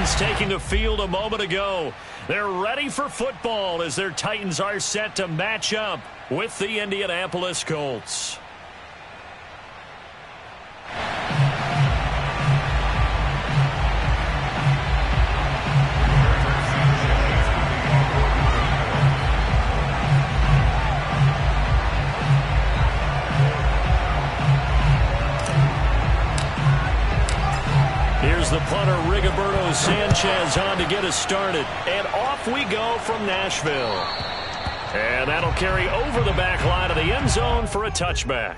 Titans taking the field a moment ago. They're ready for football as their Titans are set to match up with the Indianapolis Colts. Here's the punter, Rigoberto Sanchez, on to get us started. And off we go from Nashville. And that'll carry over the back line of the end zone for a touchback.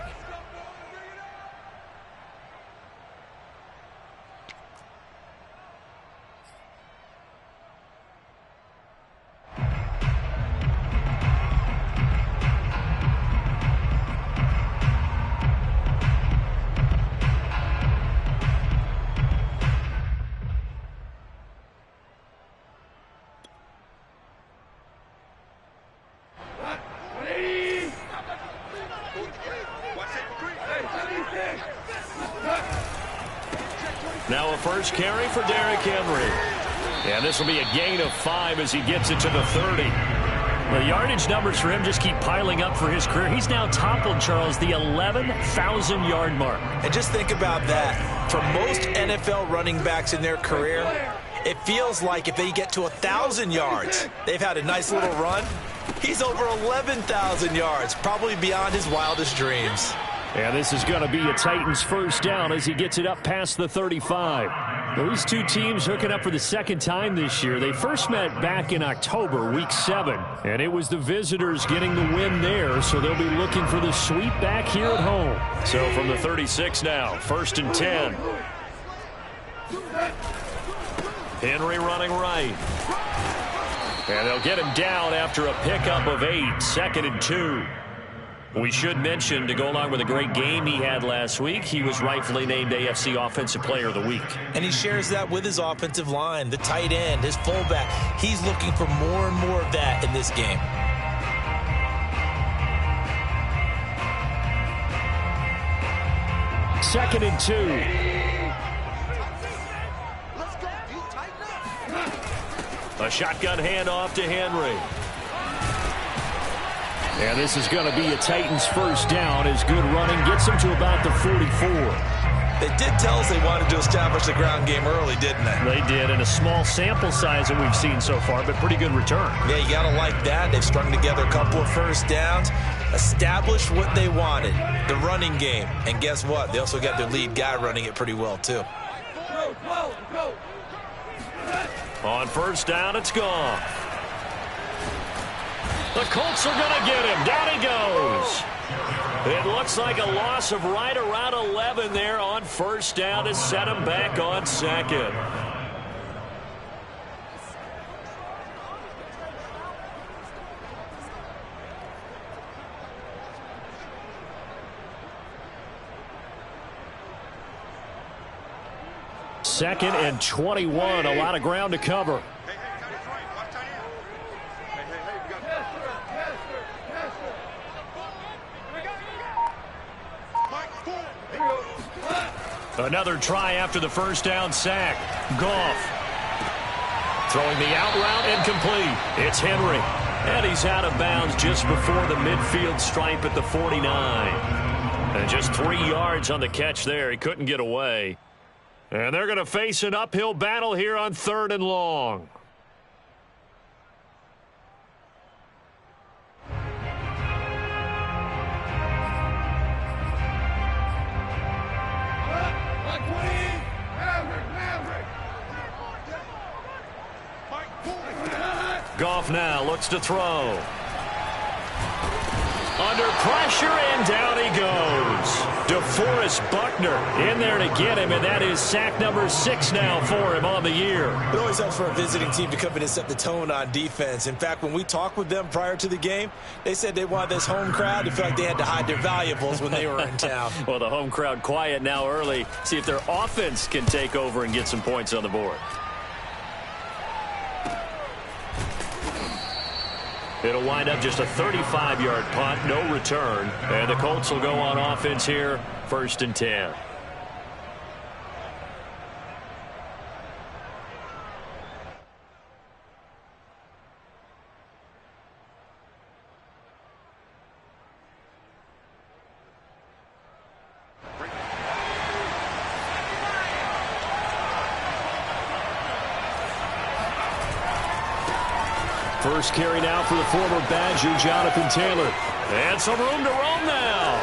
Now a first carry for Derrick Henry. And this will be a gain of 5 as he gets it to the 30. The yardage numbers for him just keep piling up for his career. He's now toppled, Charles, the 11,000-yard mark. And just think about that. For most NFL running backs in their career, it feels like if they get to 1,000 yards, they've had a nice little run. He's over 11,000 yards, probably beyond his wildest dreams. And this is going to be a Titans first down as he gets it up past the 35. Well, these two teams hooking up for the second time this year. They first met back in October, week 7. And it was the visitors getting the win there, so they'll be looking for the sweep back here at home. So from the 36 now, 1st and 10. Henry running right. And they'll get him down after a pickup of 8, 2nd and 2. We should mention, to go along with a great game he had last week, he was rightfully named AFC Offensive Player of the Week. And he shares that with his offensive line, the tight end, his fullback. He's looking for more and more of that in this game. Second and 2. A shotgun handoff to Henry. And this is going to be a Titans first down as good running gets them to about the 44. They did tell us they wanted to establish the ground game early, didn't they? They did, in a small sample size that we've seen so far, but pretty good return. Yeah, you got to like that. They've strung together a couple of first downs, established what they wanted, the running game. And guess what? They also got their lead guy running it pretty well, too. On first down, it's gone. The Colts are going to get him. Down he goes. It looks like a loss of right around 11 there on first down to set him back on second. Second and 21, a lot of ground to cover. Another try after the first down sack. Goff throwing the out route incomplete. It's Henry. And he's out of bounds just before the midfield stripe at the 49. And just 3 yards on the catch there. He couldn't get away. And they're going to face an uphill battle here on 3rd and long. Goff now looks to throw. Under pressure, and down he goes. DeForest Buckner in there to get him, and that is sack number 6 now for him on the year. It always helps for a visiting team to come in and set the tone on defense. In fact, when we talked with them prior to the game, they said they wanted this home crowd to feel like they had to hide their valuables when they were in town. Well, the home crowd quiet now early. See if their offense can take over and get some points on the board. It'll wind up just a 35-yard punt, no return. And the Colts will go on offense here, 1st and 10. First carry now for the former Badger, Jonathan Taylor. And some room to roam now.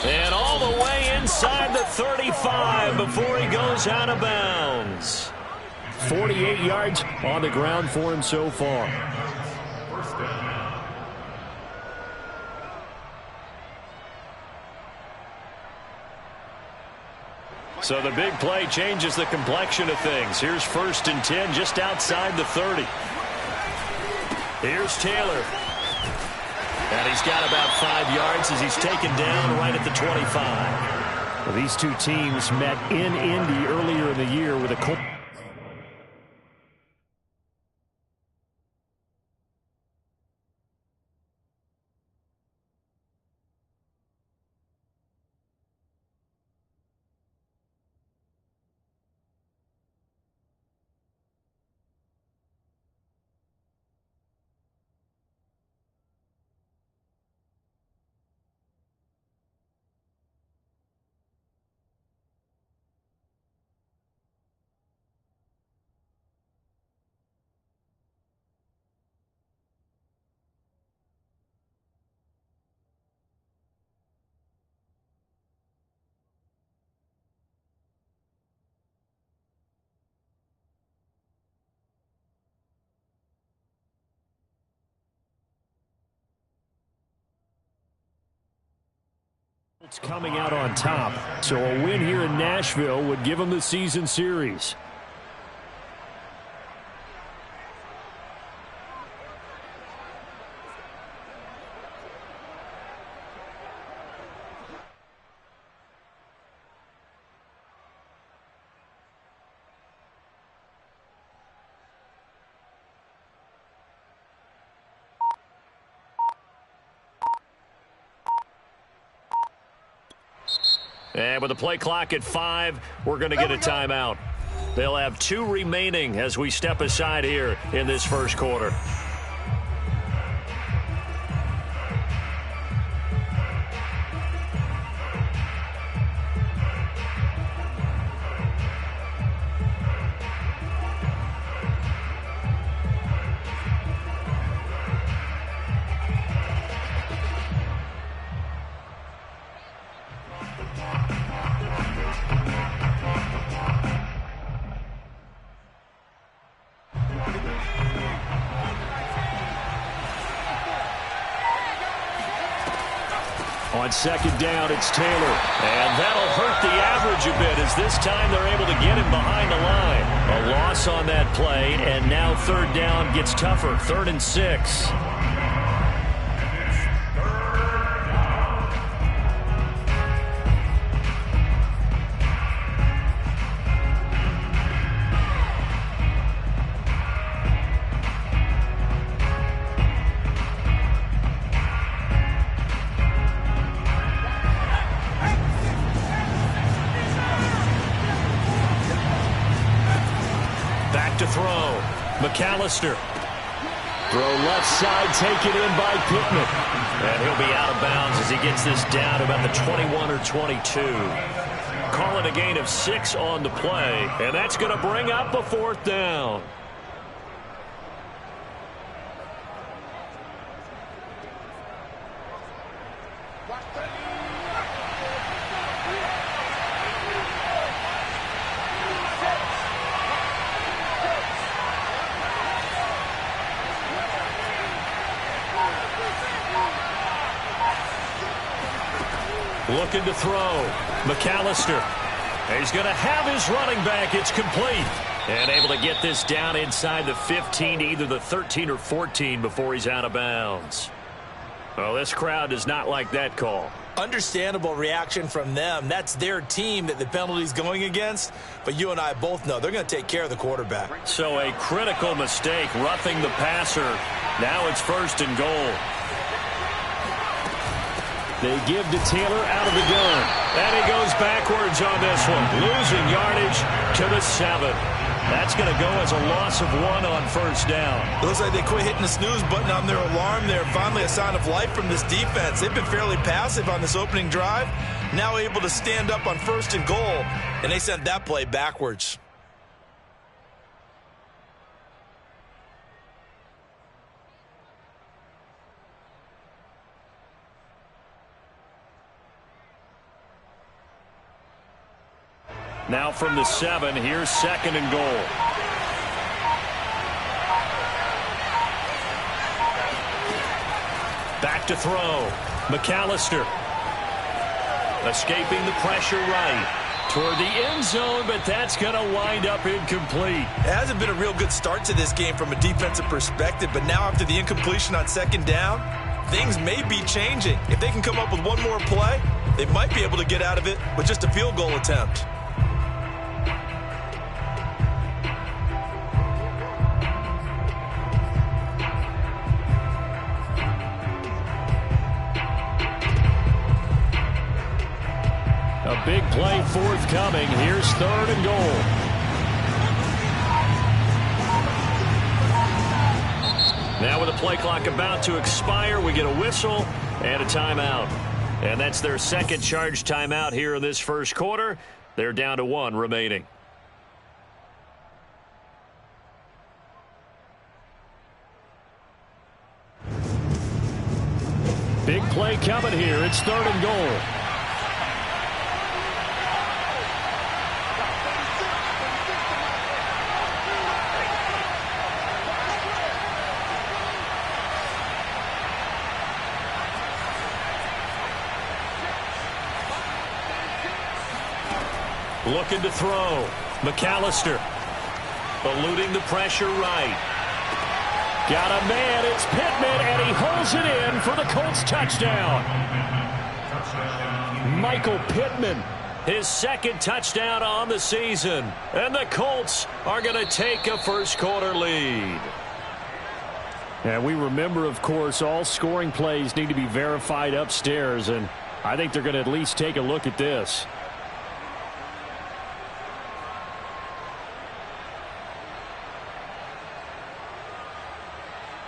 And all the way inside the 35 before he goes out of bounds. 48 yards on the ground for him so far. So the big play changes the complexion of things. Here's 1st and 10 just outside the 30. Here's Taylor. And he's got about 5 yards as he's taken down right at the 25. Well, these two teams met in Indy earlier in the year with a coming out on top. So a win here in Nashville would give them the season series. And with the play clock at 5, we're going to get a timeout. They'll have 2 remaining as we step aside here in this first quarter. On 2nd down, it's Taylor. And that'll hurt the average a bit as this time they're able to get him behind the line. A loss on that play, and now 3rd down gets tougher. 3rd and 6. To throw. McAllister. Throw left side, taken in by Pittman. And he'll be out of bounds as he gets this down to about the 21 or 22. Call it a gain of 6 on the play. And that's going to bring up a 4th down. Looking to throw. McAllister. He's going to have his running back. It's complete. And able to get this down inside the 15, either the 13 or 14 before he's out of bounds. Well, this crowd does not like that call. Understandable reaction from them. That's their team that the penalty's going against. But you and I both know they're going to take care of the quarterback. So a critical mistake, roughing the passer. Now it's 1st and goal. They give to Taylor out of the gun. And he goes backwards on this one. Losing yardage to the 7. That's going to go as a loss of 1 on 1st down. It looks like they quit hitting the snooze button on their alarm there. Finally a sign of life from this defense. They've been fairly passive on this opening drive. Now able to stand up on 1st and goal. And they sent that play backwards. Now from the 7, here's 2nd and goal. Back to throw. McAllister. Escaping the pressure right. Toward the end zone, but that's going to wind up incomplete. It hasn't been a real good start to this game from a defensive perspective, but now after the incompletion on 2nd down, things may be changing. If they can come up with one more play, they might be able to get out of it with just a field goal attempt. A big play forthcoming. Here's 3rd and goal. Now with the play clock about to expire, we get a whistle and a timeout. And that's their 2nd charge timeout here in this 1st quarter. They're down to 1 remaining. Big play coming here. It's 3rd and goal. Looking to throw. McAllister. Eluding the pressure right. Got a man. It's Pittman, and he holds it in for the Colts touchdown. Michael Pittman, his 2nd touchdown on the season. And the Colts are going to take a 1st quarter lead. And we remember, of course, all scoring plays need to be verified upstairs, and I think they're going to at least take a look at this.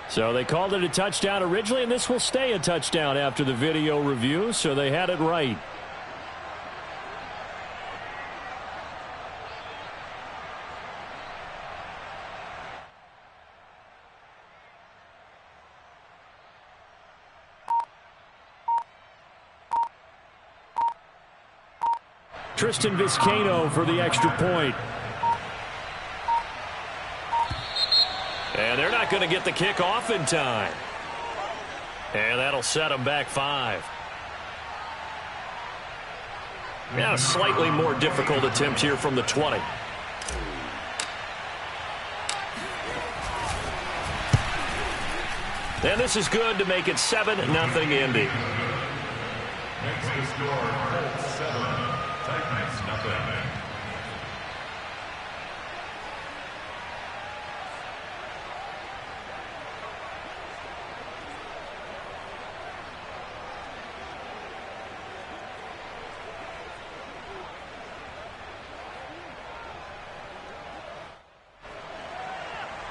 So they called it a touchdown originally, and this will stay a touchdown after the video review, so they had it right. Tristan Vizcaino for the extra point. And they're not going to get the kick off in time. And that'll set them back 5. Now a slightly more difficult attempt here from the 20. And this is good to make it 7-0 Indy. Next to score, Colts 7, Titans nothing.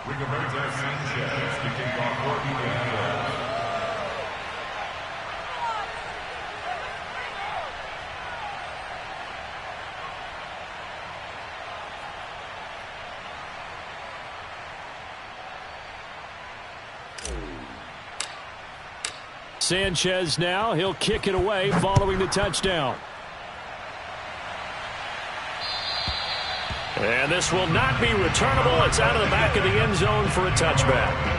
Rigoberto Sanchez to kick off for Indianapolis. Sanchez now, he'll kick it away following the touchdown. And this will not be returnable. It's out of the back of the end zone for a touchback.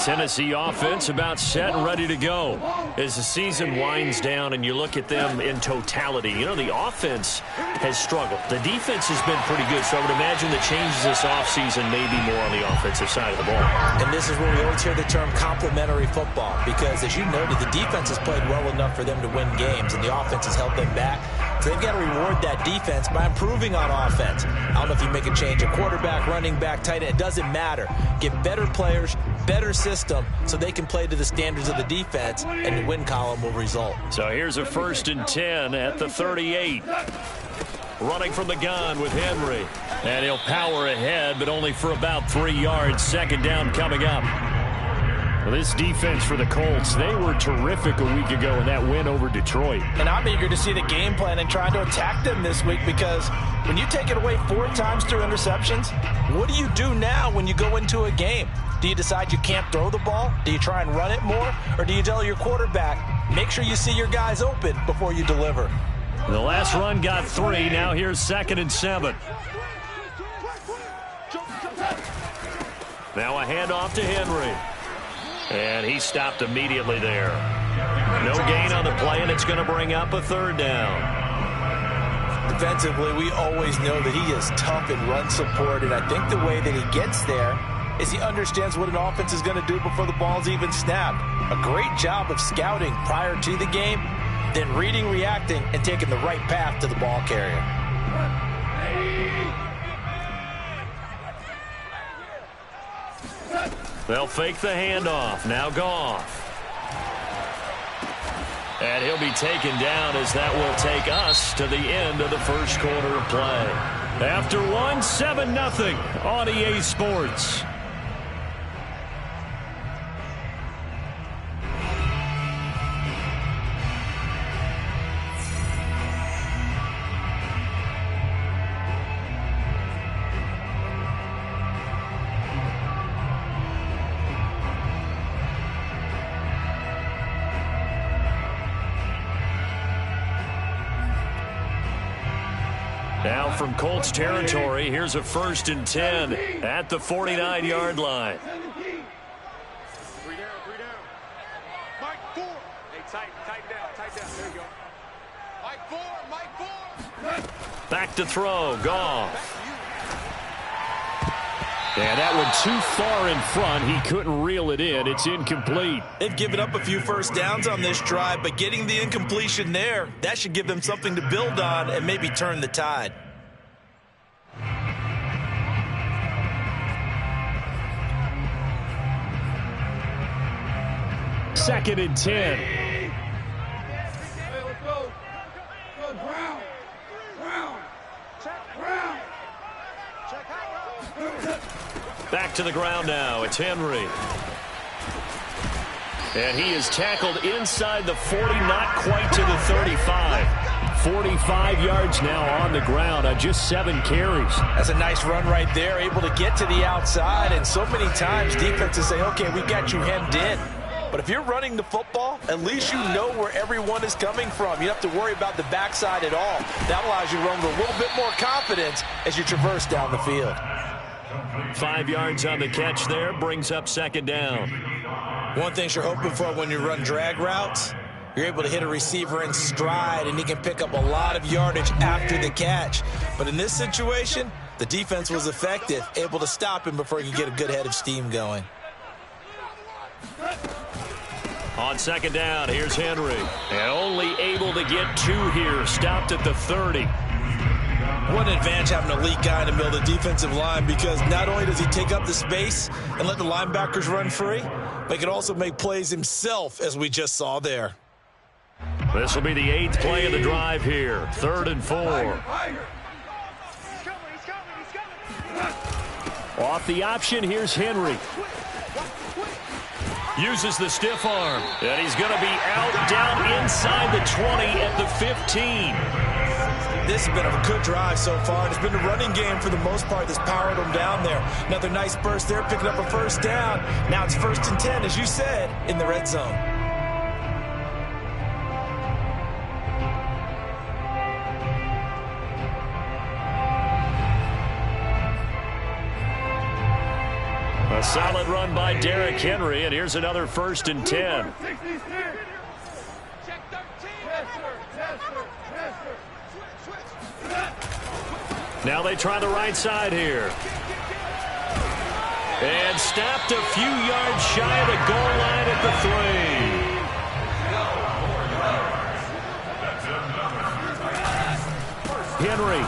Tennessee offense about set and ready to go. As the season winds down and you look at them in totality, you know, the offense has struggled. The defense has been pretty good, so I would imagine the changes this offseason may be more on the offensive side of the ball. And this is where we always hear the term complementary football, because as you noted, the defense has played well enough for them to win games, and the offense has held them back. So they've got to reward that defense by improving on offense. I don't know if you make a change, a quarterback, running back, tight end, it doesn't matter. Get better players, better system, so they can play to the standards of the defense, and the win column will result. So here's a 1st and 10 at the 38. Running from the gun with Henry. And he'll power ahead, but only for about 3 yards. 2nd down coming up. Well, this defense for the Colts, they were terrific a week ago in that win over Detroit. And I'm eager to see the game plan and trying to attack them this week, because when you take it away 4 times through interceptions, what do you do now when you go into a game? Do you decide you can't throw the ball? Do you try and run it more? Or do you tell your quarterback, make sure you see your guys open before you deliver? The last run got 3. Now here's 2nd and 7. Now a handoff to Henry. And he stopped immediately there. No gain on the play, and it's going to bring up a 3rd down. Defensively, we always know that he is tough in run support, and I think the way that he gets there is he understands what an offense is going to do before the ball's even snapped. A great job of scouting prior to the game, then reading, reacting, and taking the right path to the ball carrier. They'll fake the handoff. Now Goff. And he'll be taken down, as that will take us to the end of the first quarter of play. After one, 7-0 on EA Sports. Now from Colts territory, here's a 1st and 10 at the 49-yard line. 3 down, 3 down. Mike 4. Hey, tighten down. There you go. Mike 4. Back to throw, Goff. And that one too far in front. He couldn't reel it in. It's incomplete. They've given up a few first downs on this drive, but getting the incompletion there, that should give them something to build on and maybe turn the tide. Second and 10. Hey, let's go. Go, ground. Back to the ground now. It's Henry. And he is tackled inside the 40, not quite to the 35. 45 yards now on the ground on just 7 carries. That's a nice run right there, able to get to the outside. And so many times defenses say, okay, we got you hemmed in. But if you're running the football, at least you know where everyone is coming from. You don't have to worry about the backside at all. That allows you to run with a little bit more confidence as you traverse down the field. 5 yards on the catch there, brings up 2nd down. One thing you're hoping for when you run drag routes, you're able to hit a receiver in stride, and he can pick up a lot of yardage after the catch. But in this situation, the defense was effective, able to stop him before he could get a good head of steam going. On 2nd down, here's Henry. And only able to get 2 here, stopped at the 30. What an advantage having an elite guy in the middle of the defensive line, because not only does he take up the space and let the linebackers run free, but he can also make plays himself, as we just saw there. This will be the 8th play of the drive here. 3rd and 4. Off the option, here's Henry. Uses the stiff arm. And he's going to be out down inside the 20 at the 15. This has been a good drive so far. It's been the running game for the most part that's powered them down there. Another nice burst there, picking up a 1st down. Now it's 1st and 10, as you said, in the red zone. A solid run by Derrick Henry, and here's another 1st and 10. Now they try the right side here. And stopped a few yards shy of the goal line at the 3. Henry.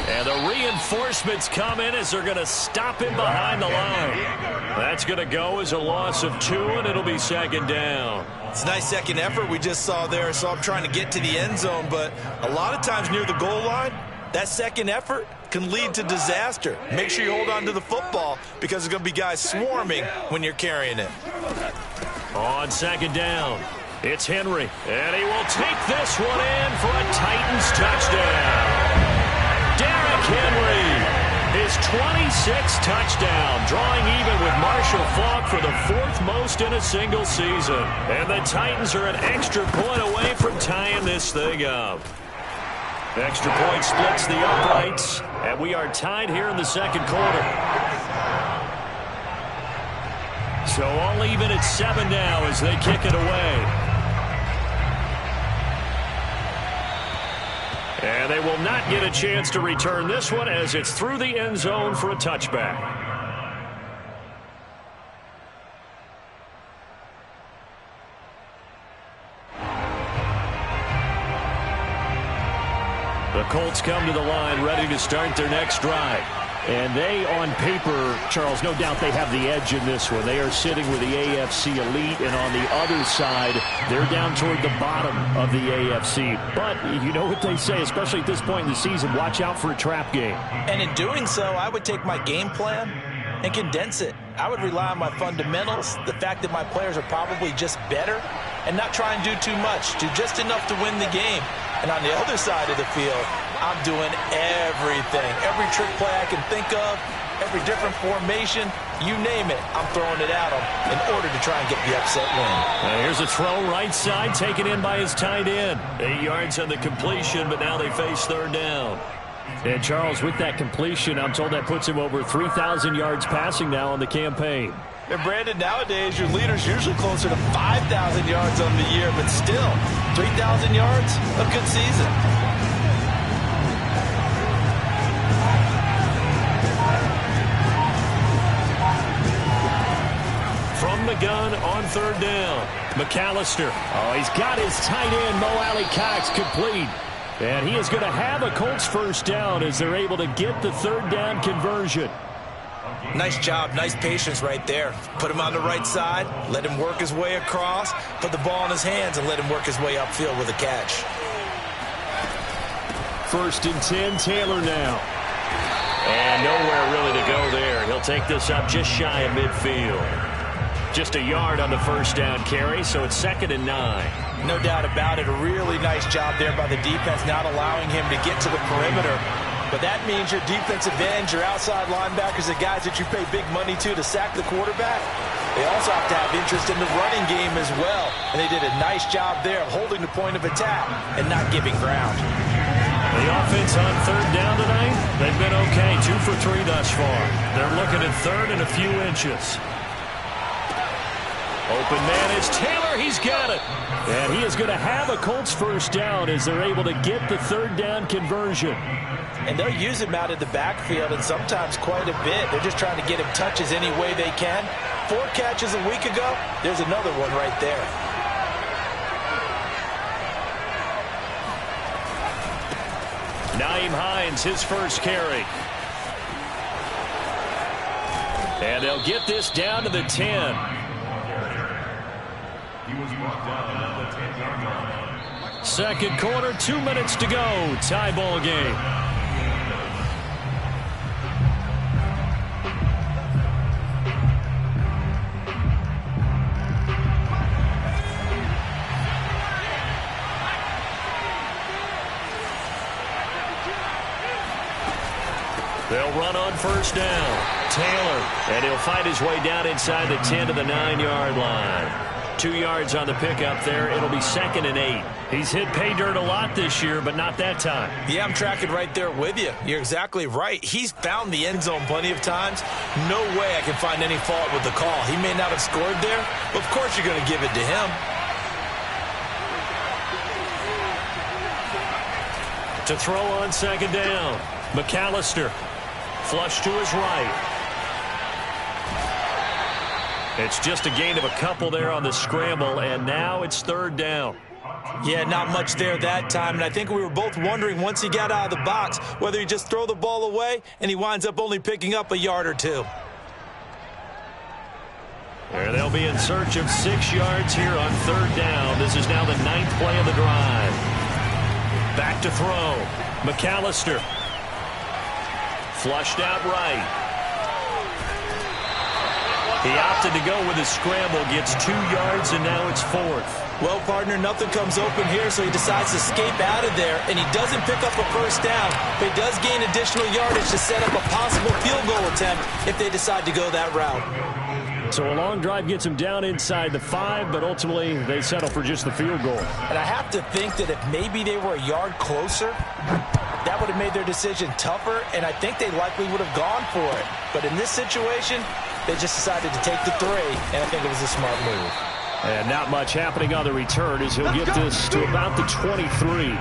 And the reinforcements come in as they're going to stop him behind the line. That's going to go as a loss of 2, and it'll be 2nd down. It's a nice second effort we just saw there. So I'm trying to get to the end zone, but a lot of times near the goal line, that second effort can lead to disaster. Make sure you hold on to the football because there's going to be guys swarming when you're carrying it. On second down, it's Henry, and he will take this one in for a Titans touchdown. Derrick Henry, his 26th touchdown, drawing even with Marshall Faulk for the 4th most in a single season. And the Titans are an extra point away from tying this thing up. Extra point splits the uprights, and we are tied here in the second quarter. So all even at 7 now as they kick it away. And they will not get a chance to return this one as it's through the end zone for a touchback. The Colts come to the line ready to start their next drive. And they, on paper, Charles, no doubt they have the edge in this one. They are sitting with the AFC elite, and on the other side, they're down toward the bottom of the AFC. But you know what they say, especially at this point in the season, watch out for a trap game. And in doing so, I would take my game plan and condense it. I would rely on my fundamentals, the fact that my players are probably just better, and not try and do too much, do just enough to win the game. And on the other side of the field, I'm doing everything. Every trick play I can think of, every different formation, you name it, I'm throwing it at them in order to try and get the upset win. Here's a throw right side, taken in by his tight end. 8 yards on the completion, but now they face third down. And Charles, with that completion, I'm told that puts him over 3,000 yards passing now on the campaign. And Brandon, nowadays your leader's usually closer to 5,000 yards on the year, but still, 3,000 yards, a good season. From the gun on third down, McAllister. Oh, he's got his tight end, Mo Alley Cox, complete. And he is going to have a Colts first down as they're able to get the third down conversion. Nice job, nice patience right there. Put him on the right side, let him work his way across, put the ball in his hands, and let him work his way upfield with a catch. 1st and 10, Taylor now. And nowhere really to go there. He'll take this up just shy of midfield. Just a yard on the first down carry, so it's 2nd and 9. No doubt about it. A really nice job there by the defense, not allowing him to get to the perimeter. But that means your defensive ends, your outside linebackers, the guys that you pay big money to sack the quarterback, they also have to have interest in the running game as well. And they did a nice job there of holding the point of attack and not giving ground. The offense on third down tonight, they've been okay. 2 for 3 thus far. They're looking at third and a few inches. Open man is Taylor. He's got it. And he is going to have a Colts first down as they're able to get the third down conversion. And they'll use him out of the backfield, and sometimes quite a bit. They're just trying to get him touches any way they can. 4 catches a week ago. There's another one right there. Nyheim Hines, his first carry. And they'll get this down to the 10. He was brought down at the 10-yard line. Second quarter, 2 minutes to go. Tie ball game. They'll run on first down. Taylor, and he'll find his way down inside the 10 to the 9-yard line. 2 yards on the pickup there. It'll be 2nd and 8. He's hit pay dirt a lot this year, but not that time. Yeah, I'm tracking right there with you. You're exactly right. He's found the end zone plenty of times. No way I can find any fault with the call. He may not have scored there, but of course you're going to give it to him. To throw on second down, McAllister. Flush to his right. It's just a gain of a couple there on the scramble, and now it's third down. Yeah, not much there that time, and I think we were both wondering once he got out of the box whether he just throw the ball away, and he winds up only picking up a yard or 2. And they'll be in search of 6 yards here on third down. This is now the 9th play of the drive. Back to throw. McAllister. Flushed out right. He opted to go with a scramble, gets 2 yards, and now it's 4th. Well, partner, nothing comes open here, so he decides to escape out of there, and he doesn't pick up a first down, but he does gain additional yardage to set up a possible field goal attempt if they decide to go that route. So a long drive gets him down inside the 5, but ultimately they settle for just the field goal. And I have to think that if maybe they were a yard closer, that would have made their decision tougher, and I think they likely would have gone for it. But in this situation, they just decided to take the 3, and I think it was a smart move. And not much happening on the return as he'll get this to about the 23.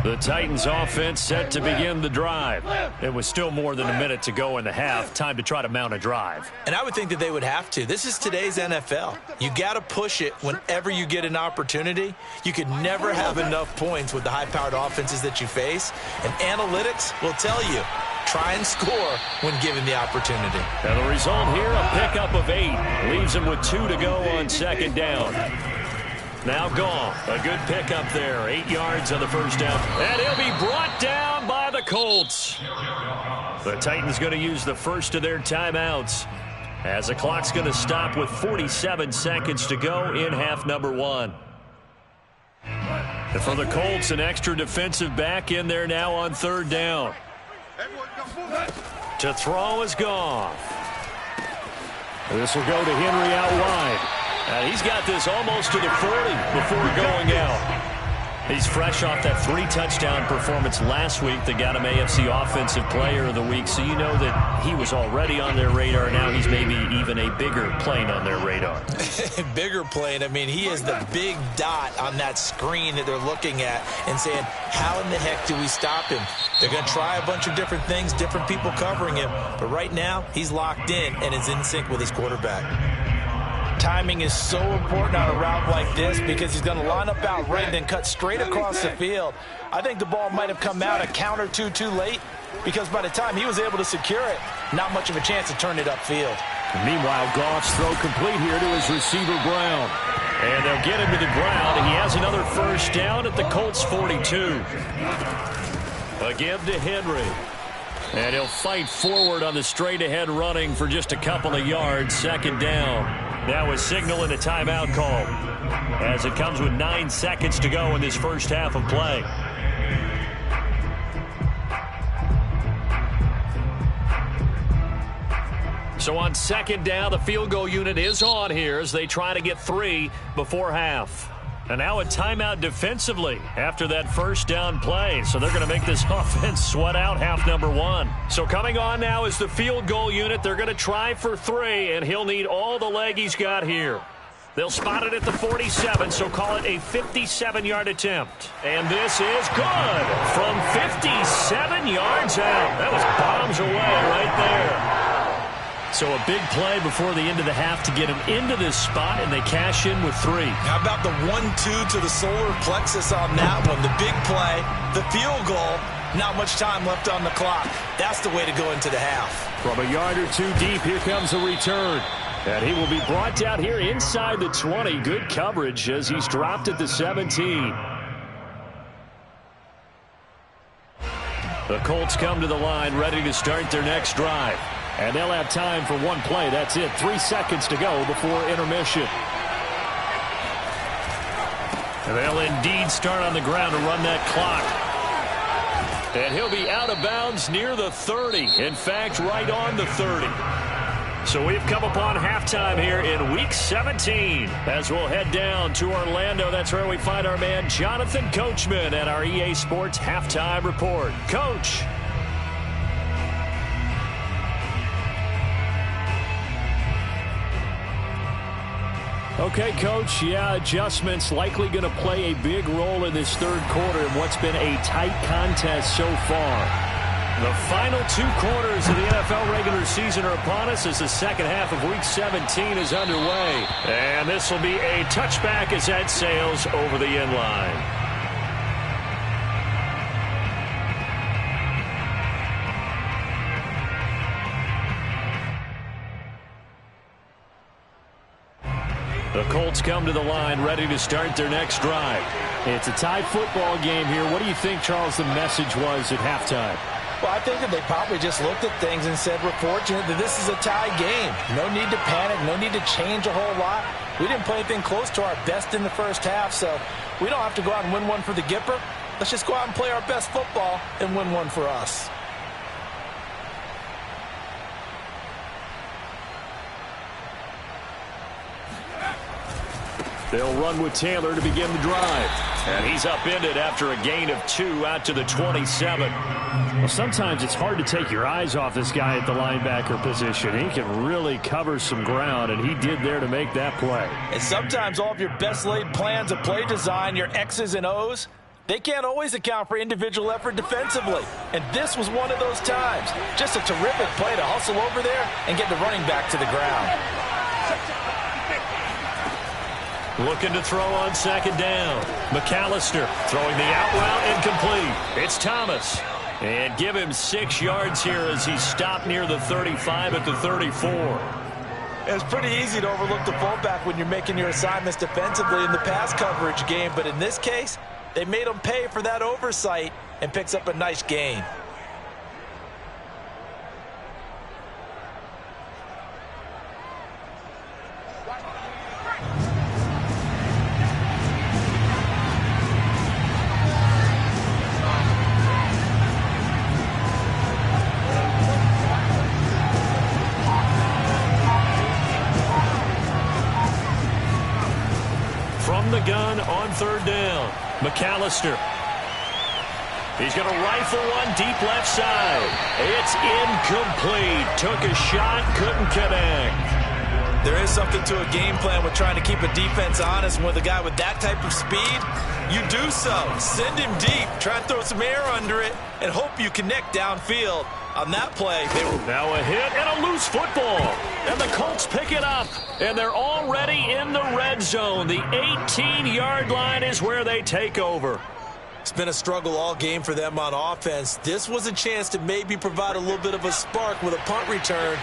The Titans offense set to begin the drive. It was still more than a minute to go in the half. Time to try to mount a drive. And I would think that they would have to. This is today's NFL. You got to push it whenever you get an opportunity. You could never have enough points with the high-powered offenses that you face. And analytics will tell you, try and score when given the opportunity. And the result here, a pickup of 8. Leaves him with 2 to go on second down. Now gone. A good pickup there. 8 yards on the first down. And he'll be brought down by the Colts. The Titans going to use the first of their timeouts as the clock's going to stop with 47 seconds to go in half number 1. And for the Colts, an extra defensive back in there now on third down. To throw is Goff. This will go to Henry out wide. And he's got this almost to the 40 before going out. He's fresh off that 3-touchdown performance last week that got him AFC Offensive Player of the Week. So you know that he was already on their radar. Now he's maybe even a bigger plane on their radar. Bigger plane. I mean, he is the big dot on that screen that they're looking at and saying, how in the heck do we stop him? They're going to try a bunch of different things, different people covering him. But right now, he's locked in and is in sync with his quarterback. Timing is so important on a route like this because he's going to line up out right and then cut straight across the field. I think the ball might have come out a count or two too late because by the time he was able to secure it, not much of a chance to turn it upfield. Meanwhile, Goff's throw complete here to his receiver, Brown. And they'll get him to the ground, and he has another first down at the Colts' 42. A give to Henry. And he'll fight forward on the straight-ahead running for just a couple of yards, second down. Now a signal and a timeout call as it comes with 9 seconds to go in this first half of play. So on second down, the field goal unit is on here as they try to get 3 before half. And now a timeout defensively after that first down play. So they're going to make this offense sweat out half number 1. So coming on now is the field goal unit. They're going to try for 3, and he'll need all the leg he's got here. They'll spot it at the 47, so call it a 57-yard attempt. And this is good from 57 yards out. That was bombs away right there. So a big play before the end of the half to get him into this spot, and they cash in with 3. How about the 1-2 to the solar plexus on that one? The big play, the field goal, not much time left on the clock. That's the way to go into the half. From a yard or 2 deep, here comes a return. And he will be brought down here inside the 20. Good coverage as he's dropped at the 17. The Colts come to the line, ready to start their next drive. And they'll have time for 1 play. That's it. 3 seconds to go before intermission. And they'll indeed start on the ground to run that clock. And he'll be out of bounds near the 30. In fact, right on the 30. So we've come upon halftime here in Week 17. As we'll head down to Orlando, that's where we find our man Jonathan Coachman at our EA Sports Halftime Report. Coach. Okay, Coach, yeah, adjustments likely going to play a big role in this third quarter in what's been a tight contest so far. The final 2 quarters of the NFL regular season are upon us as the second half of Week 17 is underway. And this will be a touchback as that sails over the end line. The Colts come to the line ready to start their next drive. It's a tie football game here. What do you think, Charles, the message was at halftime? Well, I think that they probably just looked at things and said, we're fortunate that this is a tie game. No need to panic, no need to change a whole lot. We didn't play anything close to our best in the first half, so we don't have to go out and win one for the Gipper. Let's just go out and play our best football and win one for us. They'll run with Taylor to begin the drive. And he's upended after a gain of 2 out to the 27. Well, sometimes it's hard to take your eyes off this guy at the linebacker position. He can really cover some ground, and he did there to make that play. And sometimes all of your best laid plans of play design, your X's and O's, they can't always account for individual effort defensively. And this was one of those times. Just a terrific play to hustle over there and get the running back to the ground. Looking to throw on second down. McAllister throwing the out route incomplete. It's Thomas. And give him 6 yards here as he stopped near the 35 at the 34. It's pretty easy to overlook the fullback when you're making your assignments defensively in the pass coverage game. But in this case, they made him pay for that oversight and picks up a nice gain. The gun on third down. McAllister. He's going to rifle one deep left side. It's incomplete. Took a shot, couldn't connect. There is something to a game plan with trying to keep a defense honest. And with a guy with that type of speed, you do so. Send him deep. Try and throw some air under it and hope you connect downfield. On that play, they were now a hit and a loose football. And the Colts pick it up. And they're already in the red zone. The 18-yard line is where they take over. It's been a struggle all game for them on offense. This was a chance to maybe provide a little bit of a spark with a punt return.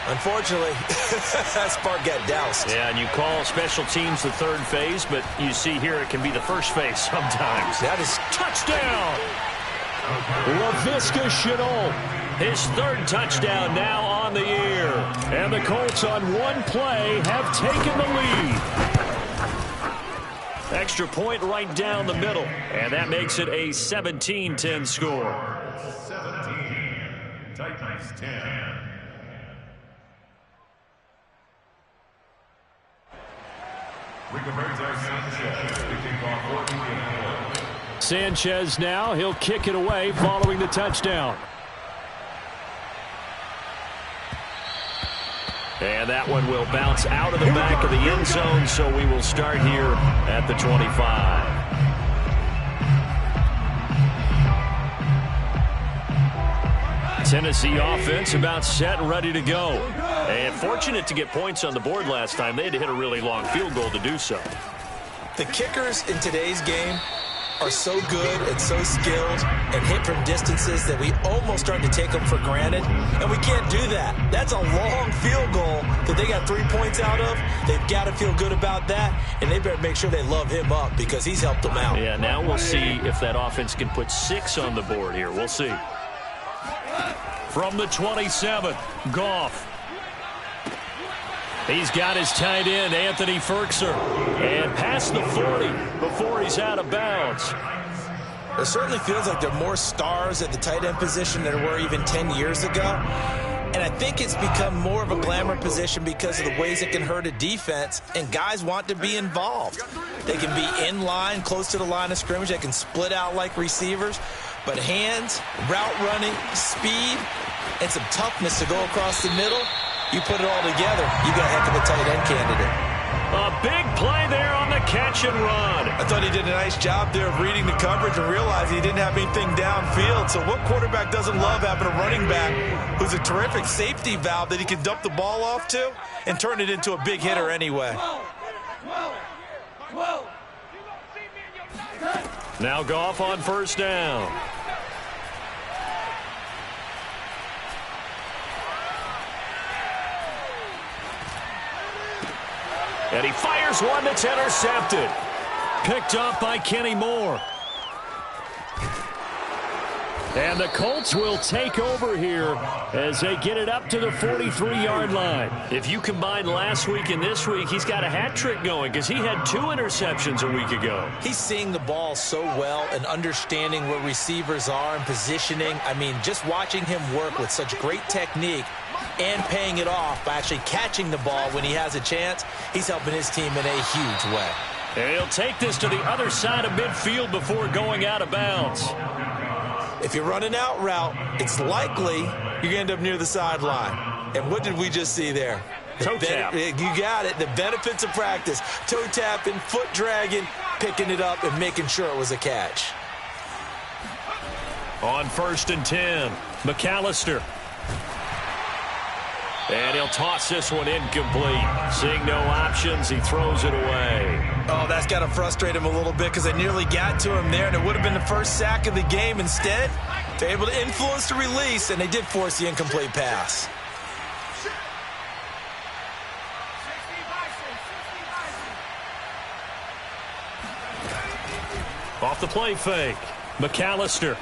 Unfortunately, that spark got doused. Yeah, and you call special teams the third phase, but you see here it can be the first phase sometimes. That is touchdown. Laviska Shenault, his third touchdown now on the year. And the Colts on one play have taken the lead. Extra point right down the middle. And that makes it a 17-10 score. 17, Titans 10. Sanchez now, he'll kick it away following the touchdown. And that one will bounce out of the back of the end zone, so we will start here at the 25. Tennessee offense about set and ready to go. And fortunate to get points on the board last time. They had to hit a really long field goal to do so. The kickers in today's game are so good and so skilled and hit from distances that we almost start to take them for granted, and we can't do that. That's a long field goal that they got 3 points out of. They've got to feel good about that, and they better make sure they love him up because he's helped them out. Yeah, now we'll see if that offense can put 6 on the board here. We'll see. From the 27, Goff. He's got his tight end, Anthony Ferkser, and past the 40 before he's out of bounds. It certainly feels like there are more stars at the tight end position than there were even 10 years ago. And I think it's become more of a glamour position because of the ways it can hurt a defense, and guys want to be involved. They can be in line, close to the line of scrimmage. They can split out like receivers. But hands, route running, speed, and some toughness to go across the middle, you put it all together, you got a heck of a tight end candidate. A big play there on the catch and run. I thought he did a nice job there of reading the coverage and realizing he didn't have anything downfield. So what quarterback doesn't love having a running back who's a terrific safety valve that he can dump the ball off to and turn it into a big hitter anyway? Now Goff on first down. And he fires one that's intercepted. Picked off by Kenny Moore. And the Colts will take over here as they get it up to the 43-yard line. If you combine last week and this week, he's got a hat trick going because he had 2 interceptions a week ago. He's seeing the ball so well and understanding where receivers are and positioning. I mean, just watching him work with such great technique and paying it off by actually catching the ball when he has a chance, he's helping his team in a huge way. And he'll take this to the other side of midfield before going out of bounds. If you're running out route, it's likely you're going to end up near the sideline. And what did we just see there? Toe tap. You got it. The benefits of practice. Toe tapping, foot dragging, picking it up, and making sure it was a catch. On 1st and 10, McAllister. And he'll toss this one incomplete. Seeing no options, he throws it away. Oh, that's got to frustrate him a little bit because they nearly got to him there, and it would have been the first sack of the game. Instead, they're able to influence the release, and they did force the incomplete pass. Off the play fake, McAllister.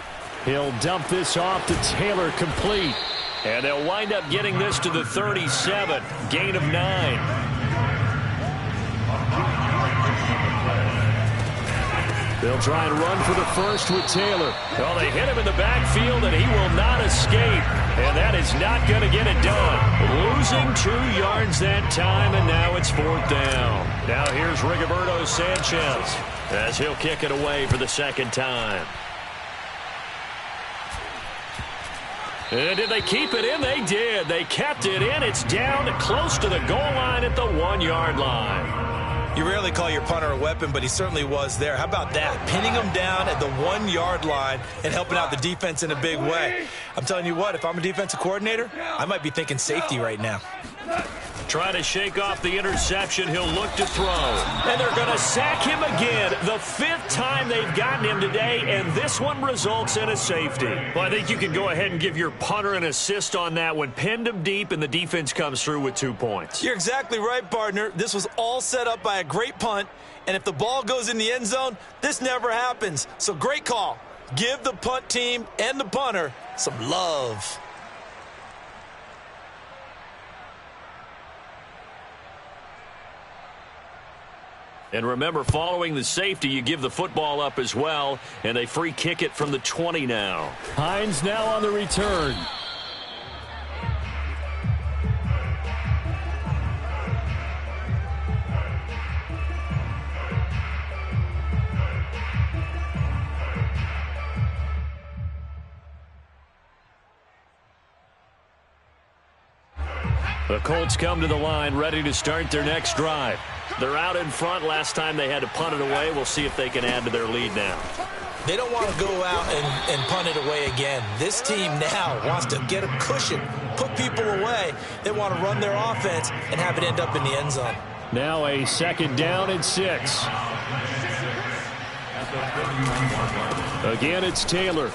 He'll dump this off to Taylor, complete. And they'll wind up getting this to the 37, gain of 9. They'll try and run for the first with Taylor. Well, they hit him in the backfield, and he will not escape. And that is not going to get it done. Losing 2 yards that time, and now it's 4th down. Now here's Rigoberto Sanchez as he'll kick it away for the 2nd time. And did they keep it in? They did. They kept it in. It's down close to the goal line at the 1-yard line. You rarely call your punter a weapon, but he certainly was there. How about that? Pinning him down at the 1-yard line and helping out the defense in a big way. I'm telling you what, if I'm a defensive coordinator, I might be thinking safety right now. Trying to shake off the interception. He'll look to throw. And they're going to sack him again. The 5th time they've gotten him today, and this one results in a safety. Well, I think you can go ahead and give your punter an assist on that one. Pinned him deep, and the defense comes through with 2 points. You're exactly right, partner. This was all set up by a great punt, and if the ball goes in the end zone, this never happens. So great call. Give the punt team and the punter some love. And remember, following the safety, you give the football up as well, and they free kick it from the 20 now. Hines now on the return. The Colts come to the line, ready to start their next drive. They're out in front. Last time they had to punt it away. We'll see if they can add to their lead now. They don't want to go out and punt it away again. This team now wants to get a cushion, put people away. They want to run their offense and have it end up in the end zone. Now a 2nd down and 6. Again, it's Taylor.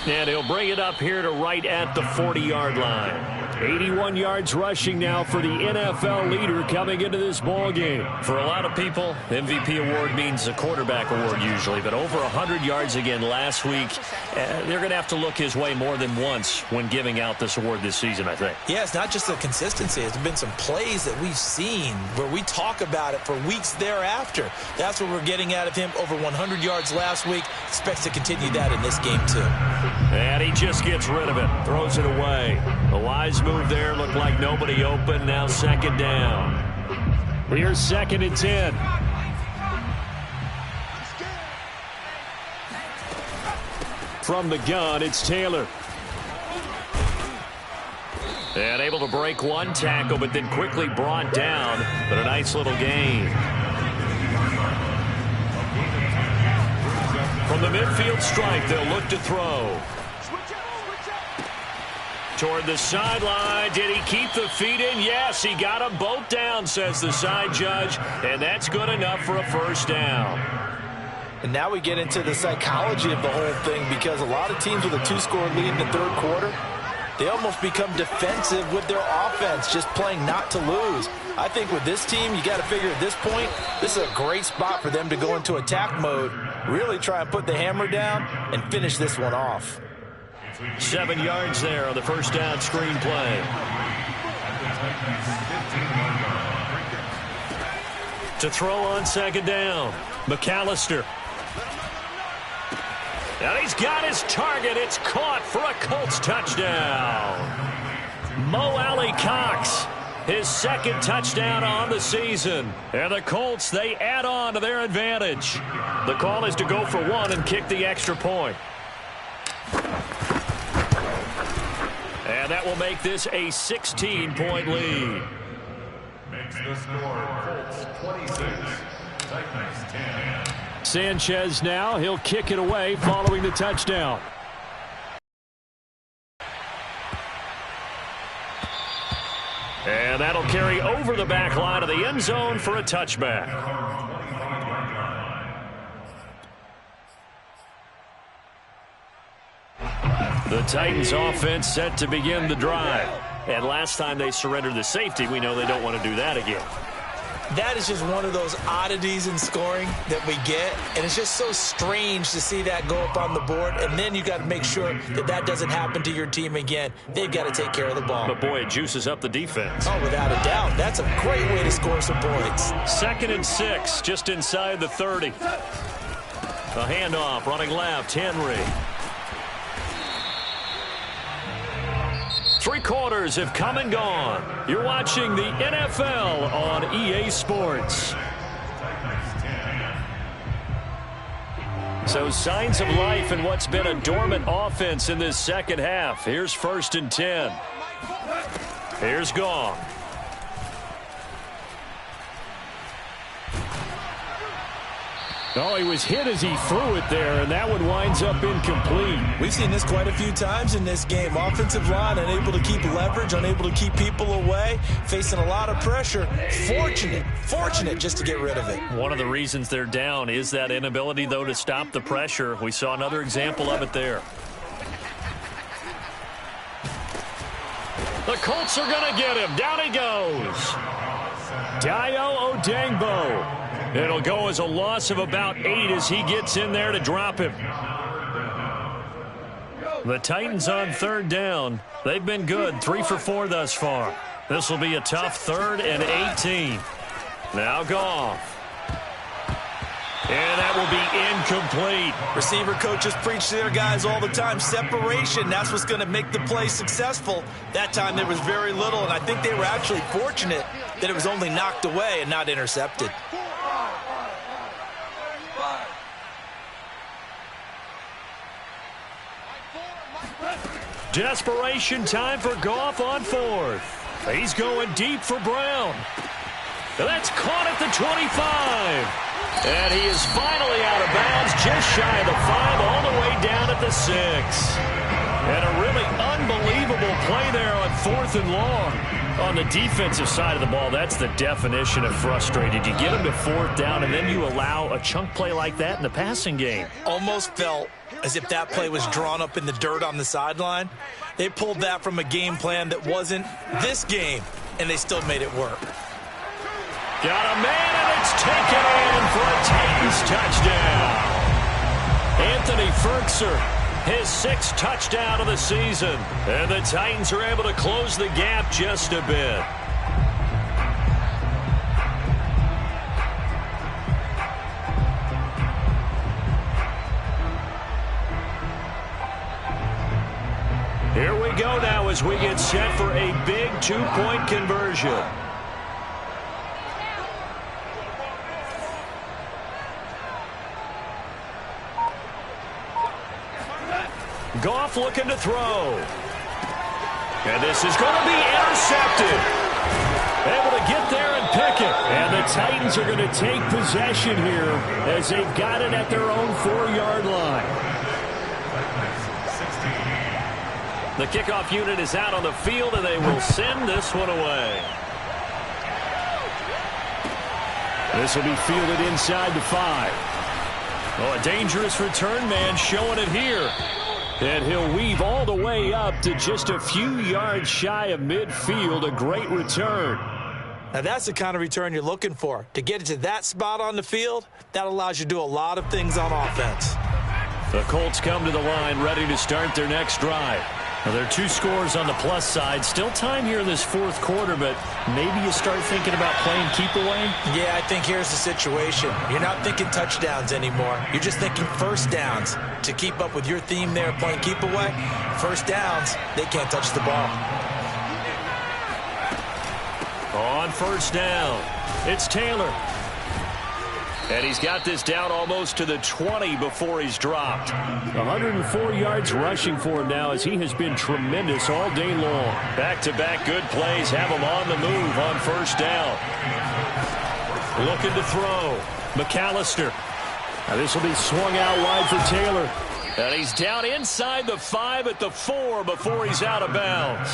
And he'll bring it up here to right at the 40-yard line. 81 yards rushing now for the NFL leader coming into this ball game. For a lot of people, MVP award means a quarterback award usually, but over 100 yards again last week. They're going to have to look his way more than once when giving out this award this season, I think. Yeah, it's not just the consistency. There's been some plays that we've seen where we talk about it for weeks thereafter. That's what we're getting out of him. Over 100 yards last week. Expects to continue that in this game, too. And he just gets rid of it. Throws it away. A wise move there. Looked like nobody open. Now 2nd down. Here's 2nd and 10. From the gun, it's Taylor. And able to break one tackle, but then quickly brought down. But a nice little gain. From the midfield stripe, they'll look to throw. Toward the sideline. Did he keep the feet in? Yes, he got them both down, says the side judge. And that's good enough for a 1st down. And now we get into the psychology of the whole thing, because a lot of teams with a 2-score lead in the 3rd quarter, They almost become defensive with their offense, just playing not to lose. I think with this team, you got to figure at this point, this is a great spot for them to go into attack mode, really try and put the hammer down and finish this one off. 7 yards there on the first down screen play. To throw on second down, McAllister. And he's got his target. It's caught for a Colts touchdown. Mo Alley Cox, his second touchdown on the season. And the Colts, they add on to their advantage. The call is to go for one and kick the extra point. And that will make this a 16-point lead. Makes the score Colts 26, Titans 10. Sanchez now, he'll kick it away following the touchdown. And that'll carry over the back line of the end zone for a touchback. The Titans offense set to begin the drive. And last time they surrendered the safety, we know they don't want to do that again. That is just one of those oddities in scoring that we get, and it's just so strange to see that go up on the board, and then you got to make sure that that doesn't happen to your team again. They've got to take care of the ball. But, boy, it juices up the defense. Oh, without a doubt. That's a great way to score some points. 2nd and 6, just inside the 30. A handoff, running left, Henry. 3 quarters have come and gone. You're watching the NFL on EA Sports. So signs of life in what's been a dormant offense in this second half. Here's 1st and 10. Here's Goff. Oh, he was hit as he threw it there, and that one winds up incomplete. We've seen this quite a few times in this game. Offensive line unable to keep leverage, unable to keep people away, facing a lot of pressure. Fortunate just to get rid of it. One of the reasons they're down is that inability, though, to stop the pressure. We saw another example of it there. The Colts are going to get him. Down he goes. Dayo Odengbo. It'll go as a loss of about 8 as he gets in there to drop him. The Titans on 3rd down. They've been good, 3 for 4 thus far. This will be a tough 3rd and 18. Now Goff. And that will be incomplete. Receiver coaches preach to their guys all the time. Separation, that's what's going to make the play successful. That time there was very little, and I think they were actually fortunate that it was only knocked away and not intercepted. Desperation time for Goff on 4th. He's going deep for Brown. And that's caught at the 25. And he is finally out of bounds, just shy of the 5, all the way down at the 6. And a really unbelievable play there on 4th and long. On the defensive side of the ball, that's the definition of frustrated. You get him to 4th down, and then you allow a chunk play like that in the passing game. Almost felt as if that play was drawn up in the dirt on the sideline. They pulled that from a game plan that wasn't this game, and they still made it work. Got a man, and it's taken in for a Titans touchdown. Anthony Ferkser, his 6th touchdown of the season. And the Titans are able to close the gap just a bit. Here we go now as we get set for a big 2-point conversion. Goff looking to throw. And this is going to be intercepted. Able to get there and pick it. And the Titans are going to take possession here as they've got it at their own 4-yard line. The kickoff unit is out on the field, and they will send this one away. This will be fielded inside the 5. Oh, a dangerous return man showing it here. And he'll weave all the way up to just a few yards shy of midfield. A great return. Now that's the kind of return you're looking for. To get it to that spot on the field, that allows you to do a lot of things on offense. The Colts come to the line ready to start their next drive. Now, there are 2 scores on the plus side. Still time here in this fourth quarter, but maybe you start thinking about playing keep away? Yeah, I think here's the situation. You're not thinking touchdowns anymore. You're just thinking first downs. To keep up with your theme there, playing keep away, first downs, they can't touch the ball. On first down, it's Taylor. And he's got this down almost to the 20 before he's dropped. 104 yards rushing for him now as he has been tremendous all day long. Back-to-back good plays have him on the move on first down. Looking to throw. McAllister. Now this will be swung out wide for Taylor. And he's down inside the 5 at the 4 before he's out of bounds.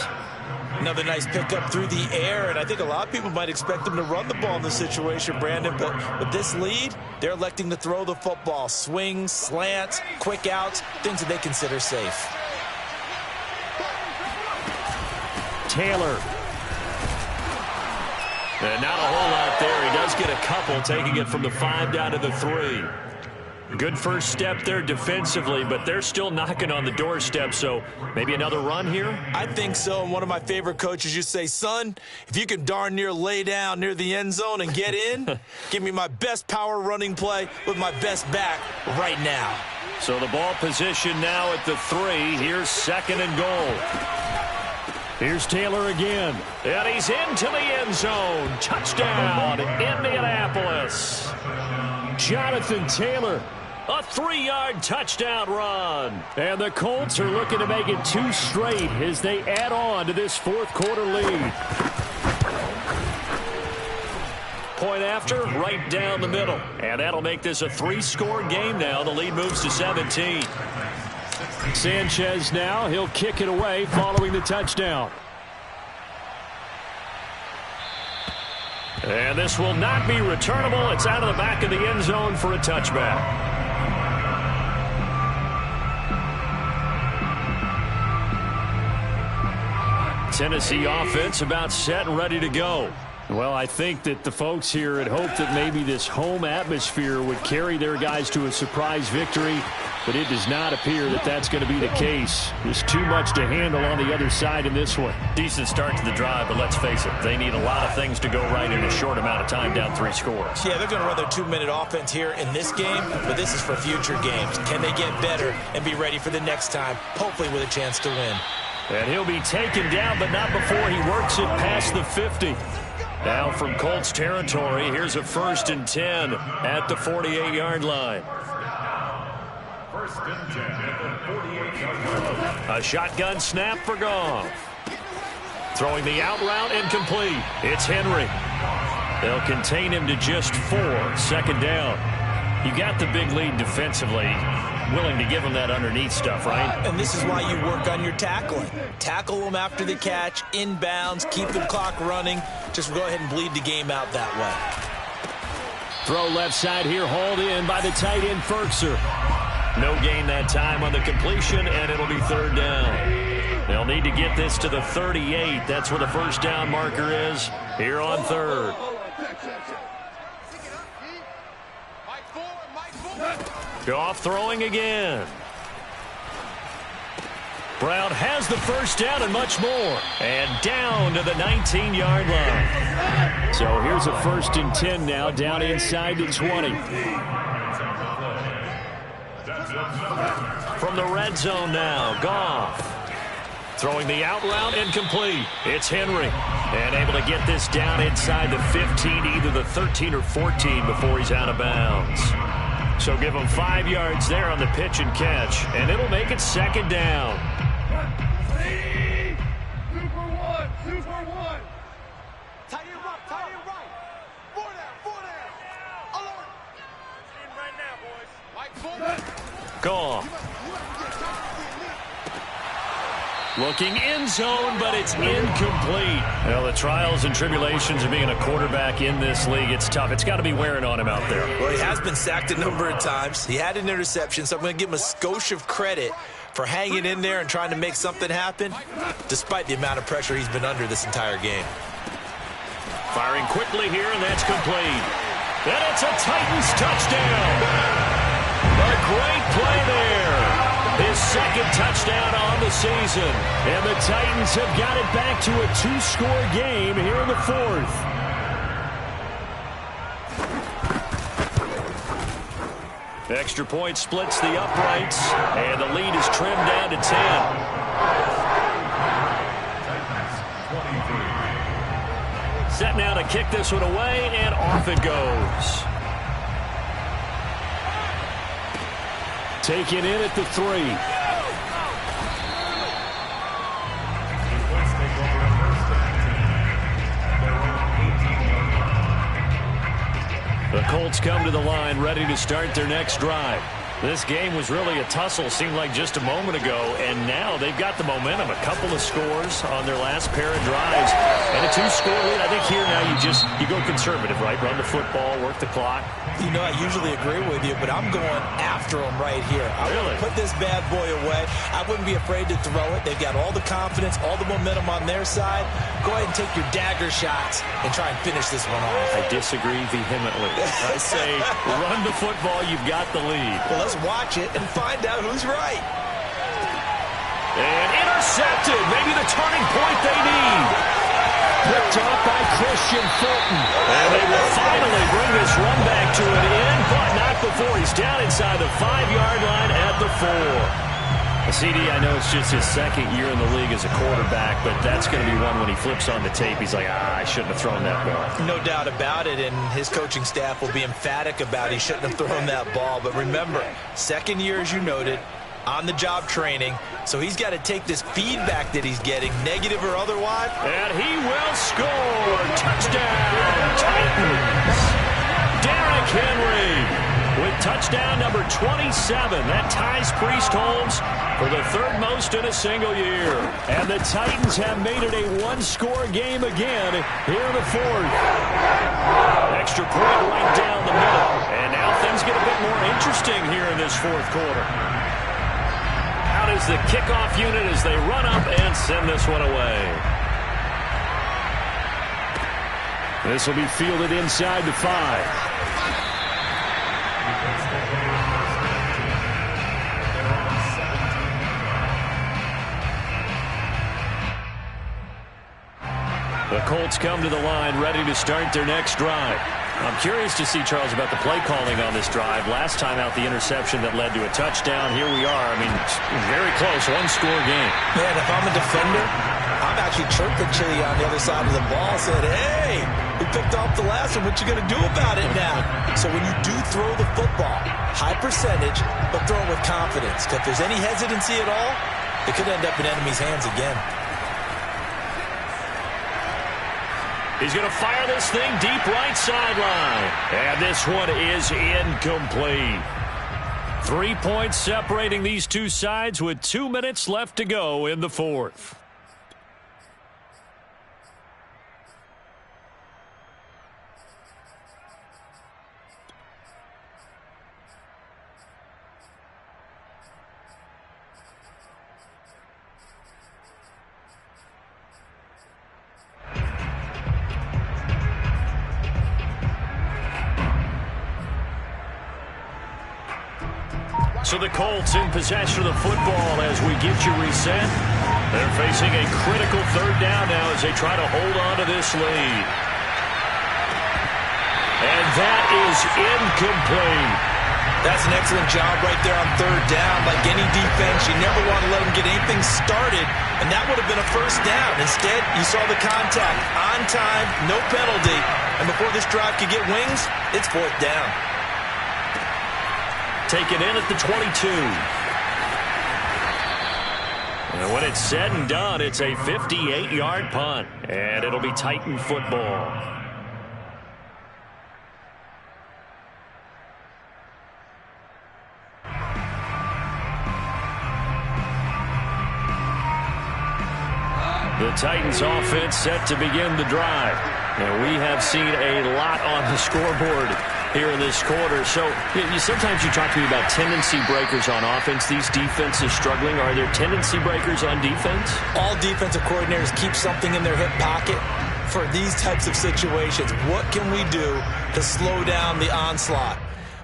Another nice pickup through the air, and I think a lot of people might expect them to run the ball in this situation, Brandon, but with this lead, they're electing to throw the football. Swings, slants, quick outs, things that they consider safe. Taylor. And not a whole lot there. He does get a couple, taking it from the 5 down to the 3. Good first step there defensively, but they're still knocking on the doorstep, so maybe another run here? I think so, and one of my favorite coaches used to say, son, if you can darn near lay down near the end zone and get in, give me my best power running play with my best back right now. So the ball position now at the 3. Here's 2nd and goal. Here's Taylor again. And he's into the end zone. Touchdown, Indianapolis. Jonathan Taylor. A 3-yard touchdown run. And the Colts are looking to make it 2 straight as they add on to this fourth quarter lead. Point after, right down the middle. And that'll make this a 3-score game now. The lead moves to 17. Sanchez now, he'll kick it away following the touchdown. And this will not be returnable. It's out of the back of the end zone for a touchback. Tennessee offense about set and ready to go. Well, I think that the folks here had hoped that maybe this home atmosphere would carry their guys to a surprise victory, but it does not appear that that's going to be the case. There's too much to handle on the other side in this one. Decent start to the drive, but let's face it, they need a lot of things to go right in a short amount of time, down 3 scores. Yeah, they're going to run their 2-minute offense here in this game, but this is for future games. Can they get better and be ready for the next time, hopefully with a chance to win? And he'll be taken down, but not before he works it past the 50. Now from Colts territory, here's a 1st and 10 at the 48-yard line. 1st and 10 at the 48-yard line. A shotgun snap for Goff. Throwing the out route incomplete. It's Henry. They'll contain him to just 4. 2nd down. You got the big lead defensively. Willing to give him that underneath stuff, right? And this is why you work on your tackling. Tackle them after the catch, inbounds, keep the clock running. Just go ahead and bleed the game out that way. Throw left side here, hauled in by the tight end, Ferkser. No gain that time on the completion, and it'll be 3rd down. They'll need to get this to the 38. That's where the 1st down marker is here on 3rd. Goff throwing again. Brown has the 1st down and much more. And down to the 19-yard line. So here's a 1st and 10 now, down inside the 20. From the red zone now, Goff. Throwing the out route incomplete. It's Henry. And able to get this down inside the 15, either the 13 or 14 before he's out of bounds. So give him 5 yards there on the pitch and catch, and it'll make it 2nd down. Super one. Tight end right. 4 down. Alert. In right now, boys. Mike 4. Goff. Looking end zone, but it's incomplete. Well, the trials and tribulations of being a quarterback in this league, it's tough. It's got to be wearing on him out there. Well, he has been sacked a number of times. He had an interception, so I'm going to give him a skosh of credit for hanging in there and trying to make something happen, despite the amount of pressure he's been under this entire game. Firing quickly here, and that's complete. And it's a Titans touchdown. A great play there. His second touchdown on the season. And the Titans have got it back to a 2-score game here in the fourth. Extra point splits the uprights, and the lead is trimmed down to 10. Set now to kick this one away, and off it goes. Taken in at the 3. The Colts come to the line ready to start their next drive. This game was really a tussle, seemed like just a moment ago, and now they've got the momentum. A couple of scores on their last pair of drives, and a 2-score lead. I think here now you go conservative, right? Run the football, work the clock. You know, I usually agree with you, but I'm going after them right here. I really put this bad boy away. I wouldn't be afraid to throw it. They've got all the confidence, all the momentum on their side. Go ahead and take your dagger shots and try and finish this one off. I disagree vehemently. I say run the football. You've got the lead. Well, let's watch it and find out who's right. And intercepted. Maybe the turning point they need. Picked up by Christian Fulton. And they will finally bring this run back to an end, but not before he's down inside the 5-yard line at the 4. CD, I know it's just his second year in the league as a quarterback, but that's going to be one when he flips on the tape. He's like, I shouldn't have thrown that ball. No doubt about it, and his coaching staff will be emphatic about he shouldn't have thrown that ball. But remember, second year, as you noted, on-the-job training, so he's got to take this feedback that he's getting, negative or otherwise. And he will score. Touchdown, Titans. Derrick Henry with touchdown number 27. That ties Priest Holmes for the third most in a single year. And the Titans have made it a 1-score game again here in the fourth. Extra point right down the middle. And now things get a bit more interesting here in this fourth quarter. Out is the kickoff unit as they run up and send this one away. This will be fielded inside the 5. The Colts come to the line ready to start their next drive. I'm curious to see, Charles, about the play calling on this drive. Last time out, the interception that led to a touchdown. Here we are. I mean, very close, 1-score game. Man, if I'm a defender, I'm actually chirping Chili on the other side of the ball, said, hey, we picked off the last one. What you going to do about it now? So when you do throw the football, high percentage, but throw it with confidence. Because if there's any hesitancy at all, it could end up in enemy's hands again. He's going to fire this thing deep right sideline. And this one is incomplete. 3 points separating these two sides with 2 minutes left to go in the fourth. So the Colts in possession of the football as we get you reset. They're facing a critical third down now as they try to hold on to this lead. And that is incomplete. That's an excellent job right there on third down. Like any defense, you never want to let them get anything started, and that would have been a first down. Instead, you saw the contact on time, no penalty, and before this drive could get wings, it's fourth down. Taken in at the 22. And when it's said and done, it's a 58-yard punt. And it'll be Titan football. The Titans offense set to begin the drive. And we have seen a lot on the scoreboard here in this quarter. So sometimes you talk to me about tendency breakers on offense. These defenses struggling. Are there tendency breakers on defense? All defensive coordinators keep something in their hip pocket for these types of situations. What can we do to slow down the onslaught?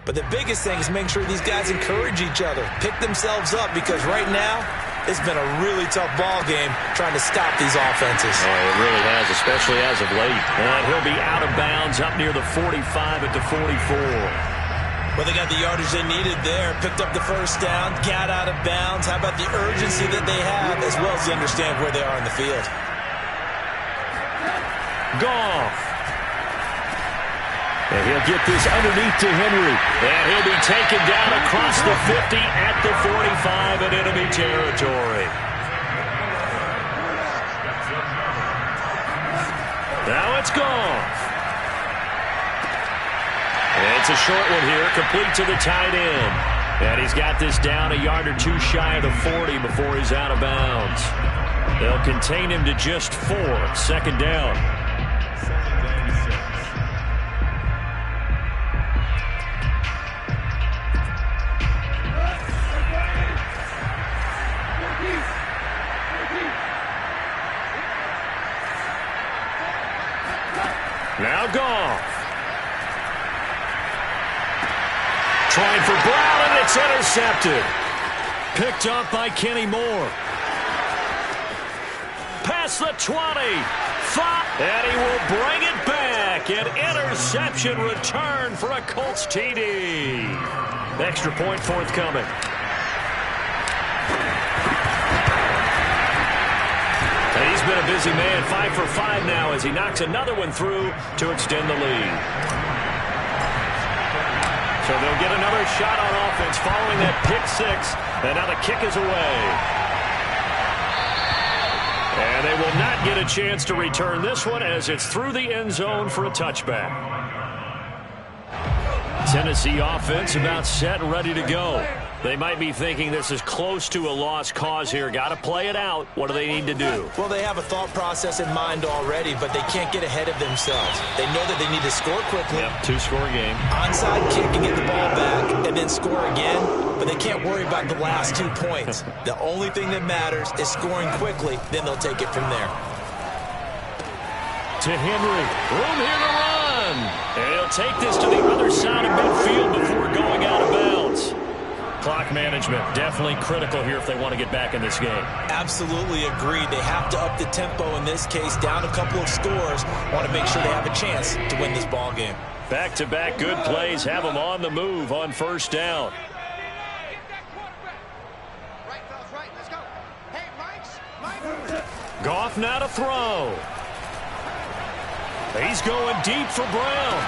But the biggest thing is make sure these guys encourage each other, pick themselves up, because right now it's been a really tough ball game trying to stop these offenses. Oh, it really has, especially as of late. And he'll be out of bounds up near the 45 at the 44. Well, they got the yardage they needed there, picked up the first down, got out of bounds. How about the urgency that they have, as well as they understand where they are on the field? Goff. And he'll get this underneath to Henry. And he'll be taken down across the 50 at the 45 in enemy territory. Now it's Goff. And it's a short one here, complete to the tight end. And he's got this down a yard or two shy of the 40 before he's out of bounds. They'll contain him to just 4, second down. Now Goff. Trying for Brown, and it's intercepted. Picked up by Kenny Moore. Past the 20. 5. And he will bring it back. An interception return for a Colts TD. Extra point forthcoming. He's been a busy man, 5 for 5 now as he knocks another one through to extend the lead. So they'll get another shot on offense following that pick 6, and now the kick is away. And they will not get a chance to return this one as it's through the end zone for a touchback. Tennessee offense about set and ready to go. They might be thinking this is close to a lost cause here. Got to play it out. What do they need to do? Well, they have a thought process in mind already, but they can't get ahead of themselves. They know that they need to score quickly. Yep, 2-score game. Onside kick and get the ball back and then score again, but they can't worry about the last 2 points. The only thing that matters is scoring quickly, then they'll take it from there. To Henry. Room here to run. And he'll take this to the other side of midfield before going out of bounds. Clock management definitely critical here if they want to get back in this game. Absolutely agreed. They have to up the tempo in this case, down a couple of scores. Want to make sure they have a chance to win this ball game. Back-to-back good plays have them on the move on first down. Goff now to throw. He's going deep for Brown.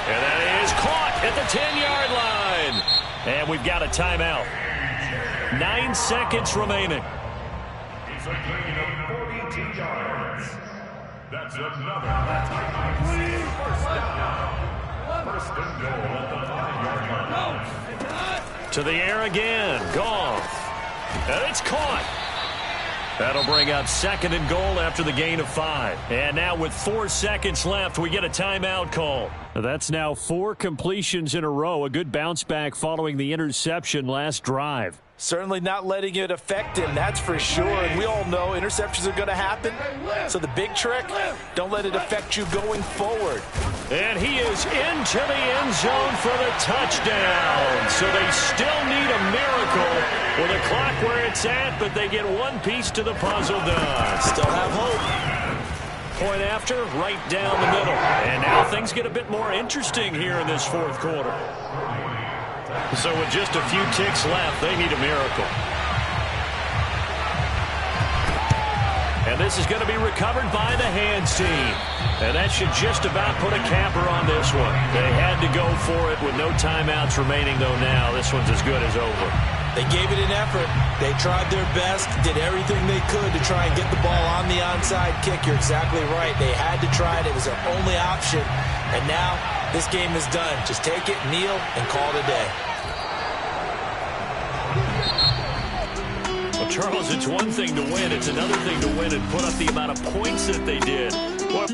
And that is caught at the 10-yard line. And we've got a timeout. 9 seconds remaining. It's a gain of 42 yards. That's another timeout. First and goal at the 5-yard line. To the air again. Goff. And it's caught. That'll bring up second and goal after the gain of 5. And now with 4 seconds left, we get a timeout call. That's now 4 completions in a row. A good bounce back following the interception last drive. Certainly not letting it affect him, that's for sure. And we all know interceptions are going to happen. So the big trick, don't let it affect you going forward. And he is into the end zone for the touchdown. So they still need a miracle with the clock where it's at, but they get one piece to the puzzle done. Still have hope. Point after, right down the middle. And now things get a bit more interesting here in this fourth quarter. So with just a few ticks left, they need a miracle. And this is going to be recovered by the hands team. And that should just about put a capper on this one. They had to go for it with no timeouts remaining, though now. This one's as good as over. They gave it an effort. They tried their best, did everything they could to try and get the ball on the onside kick. You're exactly right. They had to try it. It was their only option. And now this game is done. Just take it, kneel, and call it a day. Well, Charles, it's one thing to win. It's another thing to win and put up the amount of points that they did. Well,